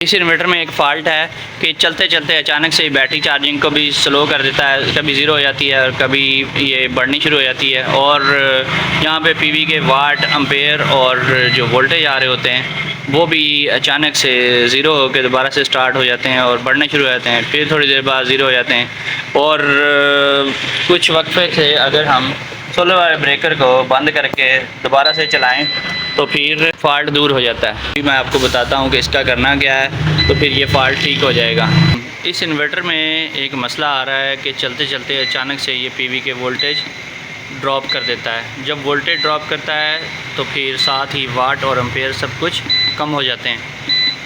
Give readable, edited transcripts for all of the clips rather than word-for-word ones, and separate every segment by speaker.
Speaker 1: इस इन्वर्टर में एक फ़ाल्ट है कि चलते चलते अचानक से बैटरी चार्जिंग को भी स्लो कर देता है, कभी ज़ीरो हो जाती है और कभी ये बढ़नी शुरू हो जाती है। और यहाँ पे पीवी के वाट, एम्पेयर और जो वोल्टेज आ रहे होते हैं वो भी अचानक से ज़ीरो होकर दोबारा से स्टार्ट हो जाते हैं और बढ़ने शुरू हो जाते हैं, फिर थोड़ी देर बाद ज़ीरो हो जाते हैं। और कुछ वक्फे से अगर हम सोलर वाले ब्रेकर को बंद करके दोबारा से चलाएं तो फिर फ़ाल्ट दूर हो जाता है। अभी मैं आपको बताता हूँ कि इसका करना क्या है, तो फिर ये फ़ाल्ट ठीक हो जाएगा। इस इन्वर्टर में एक मसला आ रहा है कि चलते चलते अचानक से ये पीवी के वोल्टेज ड्रॉप कर देता है। जब वोल्टेज ड्रॉप करता है तो फिर साथ ही वाट और एम्पेयर सब कुछ कम हो जाते हैं।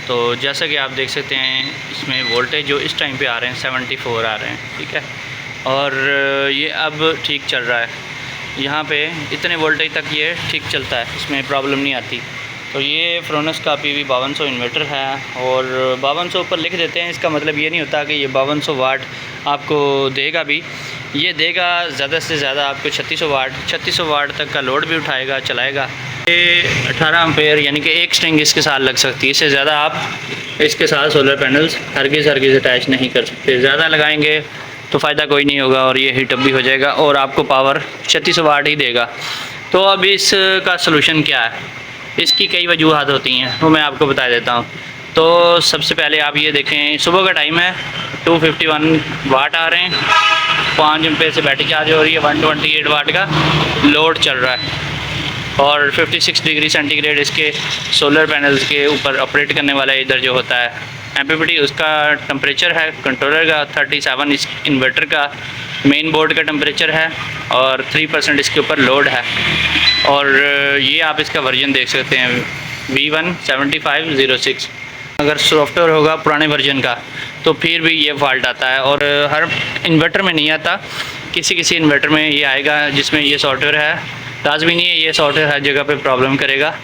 Speaker 1: तो जैसा कि आप देख सकते हैं इसमें वोल्टेज जो इस टाइम पे आ रहे हैं 74 आ रहे हैं, ठीक है। और ये अब ठीक चल रहा है, यहाँ पे इतने वोल्टेज तक ये ठीक चलता है, इसमें प्रॉब्लम नहीं आती। तो ये फ्रोनस का पीवी 5200 इन्वर्टर है और 5200 ऊपर लिख देते हैं, इसका मतलब ये नहीं होता कि ये 5200 वाट आपको देगा भी, ये देगा ज़्यादा से ज़्यादा आपको 3600 वाट तक का लोड भी उठाएगा, चलाएगा। ये 18 एम्पेयर यानी कि एक स्ट्रिंग इसके साथ लग सकती है, इससे ज़्यादा आप इसके साथ सोलर पैनल्स हरगिज़ अटैच नहीं कर सकते। ज़्यादा लगाएंगे तो फ़ायदा कोई नहीं होगा और ये हीटअप भी हो जाएगा और आपको पावर 3600 वाट ही देगा। तो अब इसका सलूशन क्या है, इसकी कई वजूहत होती हैं, वो मैं आपको बता देता हूँ। तो सबसे पहले आप ये देखें, सुबह का टाइम है, 251 वाट आ रहे हैं, 5 एम्पेयर से बैटरी चार्ज हो रही है, 128 वाट का लोड चल रहा है और 56 डिग्री सेंटीग्रेड इसके सोलर पैनल्स के ऊपर ऑपरेट करने वाला इधर जो होता है एमपीपीटी, उसका टेम्परेचर है कंट्रोलर का 37, इस इन्वर्टर का मेन बोर्ड का टेम्परेचर है और 3% इसके ऊपर लोड है। और ये आप इसका वर्जन देख सकते हैं V17506। अगर सॉफ्टवेयर होगा पुराने वर्जन का तो फिर भी ये फॉल्ट आता है और हर इन्वर्टर में नहीं आता, किसी किसी इन्वर्टर में ये आएगा जिसमें ये सॉफ्टवेयर है। लाजमी नहीं है ये सॉफ्टवेयर हर जगह पे प्रॉब्लम करेगा।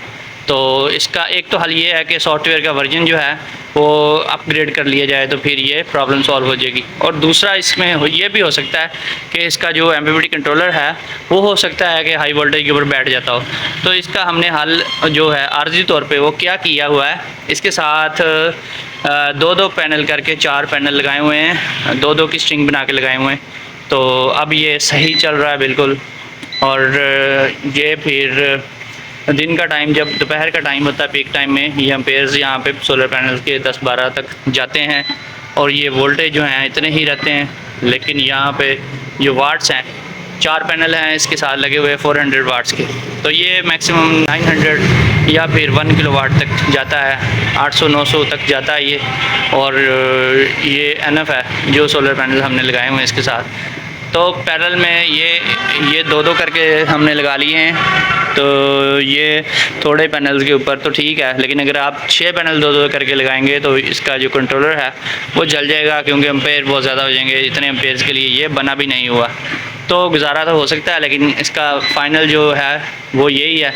Speaker 1: तो इसका एक तो हल ये है कि सॉफ्टवेयर का वर्जन जो है वो अपग्रेड कर लिया जाए, तो फिर ये प्रॉब्लम सॉल्व हो जाएगी। और दूसरा इसमें ये भी हो सकता है कि इसका जो एमपीपीटी कंट्रोलर है वो हो सकता है कि हाई वोल्टेज के ऊपर बैठ जाता हो। तो इसका हमने हल जो है आर्जी तौर पे वो क्या किया हुआ है, इसके साथ 2-2 पैनल करके 4 पैनल लगाए हुए हैं, 2-2 की स्ट्रिंग बना के लगाए हुए हैं। तो अब ये सही चल रहा है बिल्कुल। और ये फिर दिन का टाइम, जब दोपहर का टाइम होता है पीक टाइम में, ये एम्पेयर्स यहाँ पे सोलर पैनल्स के 10-12 तक जाते हैं और ये वोल्टेज जो हैं इतने ही रहते हैं। लेकिन यहाँ पे जो वाट्स हैं, 4 पैनल हैं इसके साथ लगे हुए 400 वाट्स के, तो ये मैक्सिमम 900 या फिर 1 किलोवाट तक जाता है, 800-900 तक जाता है ये। और ये एनफ है जो सोलर पैनल हमने लगाए हुए हैं इसके साथ। तो पैरेलल में ये 2-2 करके हमने लगा लिए हैं, तो ये थोड़े पैनल्स के ऊपर तो ठीक है, लेकिन अगर आप 6 पैनल 2-2 करके लगाएंगे तो इसका जो कंट्रोलर है वो जल जाएगा, क्योंकि एम्पेयर बहुत ज़्यादा हो जाएंगे। इतने एम्पेयर्स के लिए ये बना भी नहीं हुआ, तो गुजारा तो हो सकता है, लेकिन इसका फ़ाइनल जो है वो यही है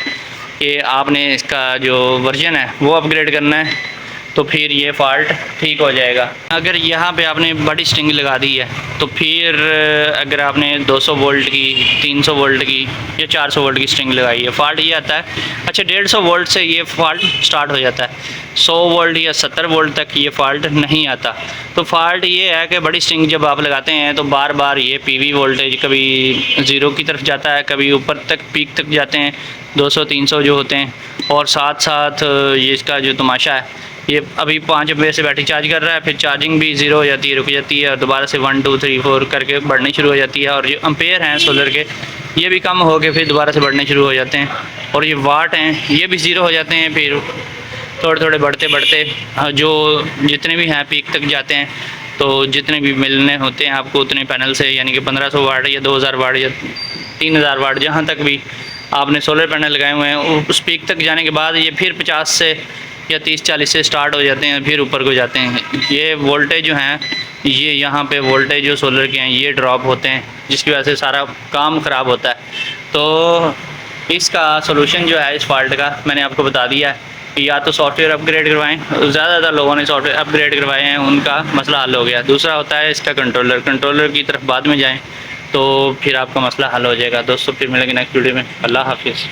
Speaker 1: कि आपने इसका जो वर्जन है वो अपग्रेड करना है, तो फिर ये फ़ाल्ट ठीक हो जाएगा। अगर यहाँ पे आपने बड़ी स्ट्रिंग लगा दी है तो फिर अगर आपने 200 वोल्ट की, 300 वोल्ट की या 400 वोल्ट की स्ट्रिंग लगाई है, फ़ाल्ट ये आता है। अच्छा, 150 वोल्ट से ये फ़ाल्ट स्टार्ट हो जाता है, 100 वोल्ट या 70 वोल्ट तक ये फ़ाल्ट नहीं आता। तो फ़ाल्ट ये है कि बड़ी स्ट्रिंग जब आप लगाते हैं तो बार बार ये पीवी वोल्टेज कभी 0 की तरफ जाता है, कभी ऊपर तक पीक तक जाते हैं 200-300 जो होते हैं। और साथ साथ ये इसका जो तमाशा है, ये अभी 5 एम्पेयर से बैटरी चार्ज कर रहा है, फिर चार्जिंग भी 0 हो जाती है, रुक जाती है और दोबारा से 1 2 3 4 करके बढ़नी शुरू हो जाती है। और जो एम्पेयर हैं सोलर के ये भी कम हो के फिर दोबारा से बढ़ने शुरू हो जाते हैं। और ये वाट हैं ये भी 0 हो जाते हैं, फिर थोड़े थोड़े बढ़ते बढ़ते जो जितने भी हैं पीक तक जाते हैं। तो जितने भी मिलने होते हैं आपको उतने पैनल से, यानी कि 1500 वाट या 2000 वाट या 3000 वाट, जहाँ तक भी आपने सोलर पैनल लगाए हुए हैं, उस पीक तक जाने के बाद ये फिर 50 से या 30-40 से स्टार्ट हो जाते हैं, फिर ऊपर को जाते हैं। ये वोल्टेज जो हैं, ये यहाँ पे वोल्टेज जो सोलर के हैं ये ड्रॉप होते हैं, जिसकी वजह से सारा काम ख़राब होता है। तो इसका सलूशन जो है इस फॉल्ट का मैंने आपको बता दिया है, या तो सॉफ्टवेयर अपग्रेड करवाएं। ज़्यादा लोगों ने सॉफ्टवेयर अपग्रेड करवाए हैं, उनका मसला हल हो गया। दूसरा होता है इसका कंट्रोलर की तरफ बाद में जाएँ तो फिर आपका मसला हल हो जाएगा। दोस्तों फिर मिलेंगे नेक्स्ट वीडियो में। अल्लाह हाफिज़।